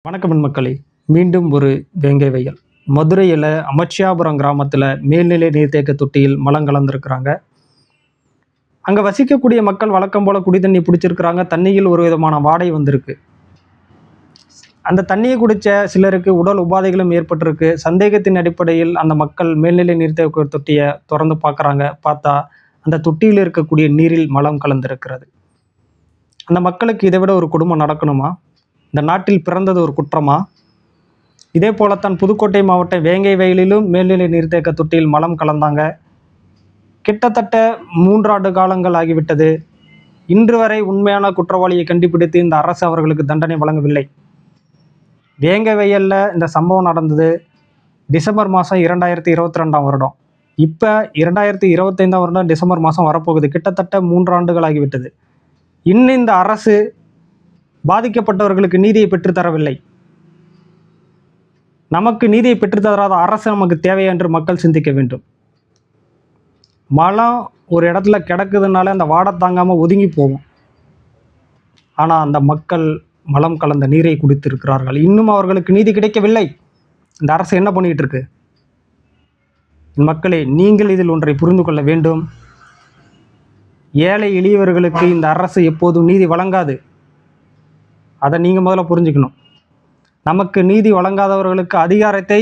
வணக்கம் மக்களே. மீண்டும் ஒரு வேங்கை வயல். மதுரையில் அமச்சியாபுரம் கிராமத்தில் மேல்நிலை நீர்த்தேக்க தொட்டியில் மலம் கலந்துருக்கிறாங்க. அங்கே வசிக்கக்கூடிய மக்கள் வழக்கம் போல் குடி தண்ணி பிடிச்சிருக்கிறாங்க. தண்ணியில் ஒரு விதமான வாடை வந்திருக்கு. அந்த தண்ணியை குடித்த சிலருக்கு உடல் உபாதைகளும் ஏற்பட்டிருக்கு. சந்தேகத்தின் அடிப்படையில் அந்த மக்கள் மேல்நிலை நீர்த்தேக்க தொட்டியை திறந்து பார்க்குறாங்க. பார்த்தா அந்த தொட்டியில் இருக்கக்கூடிய நீரில் மலம் கலந்திருக்கிறது. அந்த மக்களுக்கு இதை விட ஒரு கொடுமை நடக்கணுமா? இந்த நாட்டில் பிறந்தது ஒரு குற்றமா? இதே போலத்தான் புதுக்கோட்டை மாவட்டம் வேங்கை வயலிலும் மேல்நிலை நீர்த்தேக்க தொட்டியில் மலம் கலந்தாங்க. கிட்டத்தட்ட 3 ஆண்டு காலங்கள் ஆகிவிட்டது. இன்று வரை உண்மையான குற்றவாளியை கண்டுபிடித்து இந்த அரசு அவர்களுக்கு தண்டனை வழங்கவில்லை. வேங்கை வயலில் இந்த சம்பவம் நடந்தது டிசம்பர் மாதம் 2022 வருடம். இப்போ 2025 வருடம் டிசம்பர் மாதம் வரப்போகுது. கிட்டத்தட்ட 3 ஆண்டுகள் ஆகிவிட்டது. இன்னும் இந்த அரசு பாதிக்கப்பட்டவர்களுக்கு நீதியை பெற்றுத்தரவில்லை. நமக்கு நீதியை பெற்றுத்தராத அரசு நமக்கு தேவை என்று மக்கள் சிந்திக்க வேண்டும். மலம் ஒரு இடத்துல கிடக்குதுனால அந்த வாடை தாங்காமல் ஒதுங்கி போவோம். ஆனால் அந்த மக்கள் மலம் கலந்த நீரை குடித்திருக்கிறார்கள். இன்னும் அவர்களுக்கு நீதி கிடைக்கவில்லை. இந்த அரசு என்ன பண்ணிக்கிட்டு இருக்கு? மக்களே, நீங்கள் இதில் ஒன்றை புரிந்து கொள்ள வேண்டும். ஏழை எளியவர்களுக்கு இந்த அரசு எப்போதும் நீதி வழங்காது. அதை நீங்கள் முதல்ல புரிஞ்சுக்கணும். நமக்கு நீதி வழங்காதவர்களுக்கு அதிகாரத்தை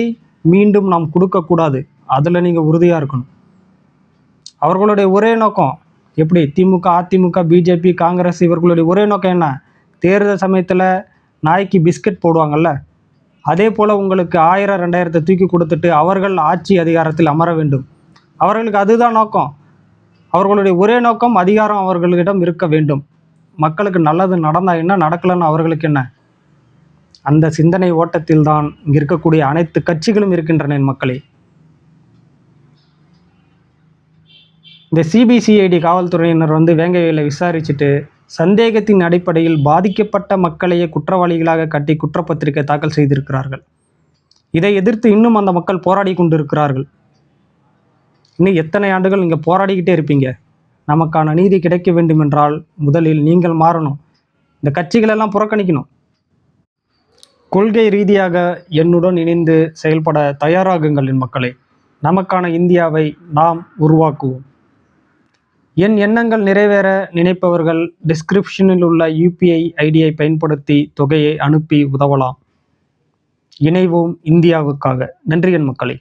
மீண்டும் நாம் கொடுக்கக்கூடாது. அதில் நீங்கள் உறுதியாக இருக்கணும். அவர்களுடைய ஒரே நோக்கம் எப்படி? திமுக, அதிமுக, பிஜேபி, காங்கிரஸ் இவர்களுடைய ஒரே நோக்கம் என்ன? தேர்தல் சமயத்தில் நாய்க்கு பிஸ்கட் போடுவாங்கள்ல, அதே போல் உங்களுக்கு 1000 2000 தூக்கி கொடுத்துட்டு அவர்கள் ஆட்சி அதிகாரத்தில் அமர வேண்டும். அவர்களுக்கு அதுதான் நோக்கம். அவர்களுடைய ஒரே நோக்கம் அதிகாரம் அவர்களிடம் இருக்க வேண்டும். மக்களுக்கு நல்லது நடந்தால் என்ன, நடக்கலன்னு அவர்களுக்கு என்ன? அந்த சிந்தனை ஓட்டத்தில் தான் இங்கே இருக்கக்கூடிய அனைத்து கட்சிகளும் இருக்கின்றன. மக்களே, இந்த சிபிசிஐடி காவல்துறையினர் வேங்கையில் விசாரிச்சுட்டு சந்தேகத்தின் அடிப்படையில் பாதிக்கப்பட்ட மக்களையே குற்றவாளிகளாக கட்டி குற்றப்பத்திரிகை தாக்கல் செய்திருக்கிறார்கள். இதை எதிர்த்து இன்னும் அந்த மக்கள் போராடி கொண்டிருக்கிறார்கள். இன்னும் எத்தனை ஆண்டுகள் இங்கே போராடிக்கிட்டே இருப்பீங்க? நமக்கான நீதி கிடைக்க வேண்டும் என்றால் முதலில் நீங்கள் மாறணும். இந்த கட்சிகளெல்லாம் புறக்கணிக்கணும். கொள்கை ரீதியாக என்னுடன் இணைந்து செயல்பட தயாராகுங்கள் என் மக்களே. நமக்கான இந்தியாவை நாம் உருவாக்குவோம். என் எண்ணங்கள் நிறைவேற நினைப்பவர்கள் டிஸ்கிரிப்ஷனில் உள்ள UPI ஐடியை பயன்படுத்தி தொகையை அனுப்பி உதவலாம். இணைவோம் இந்தியாவுக்காக. நன்றி என் மக்களே.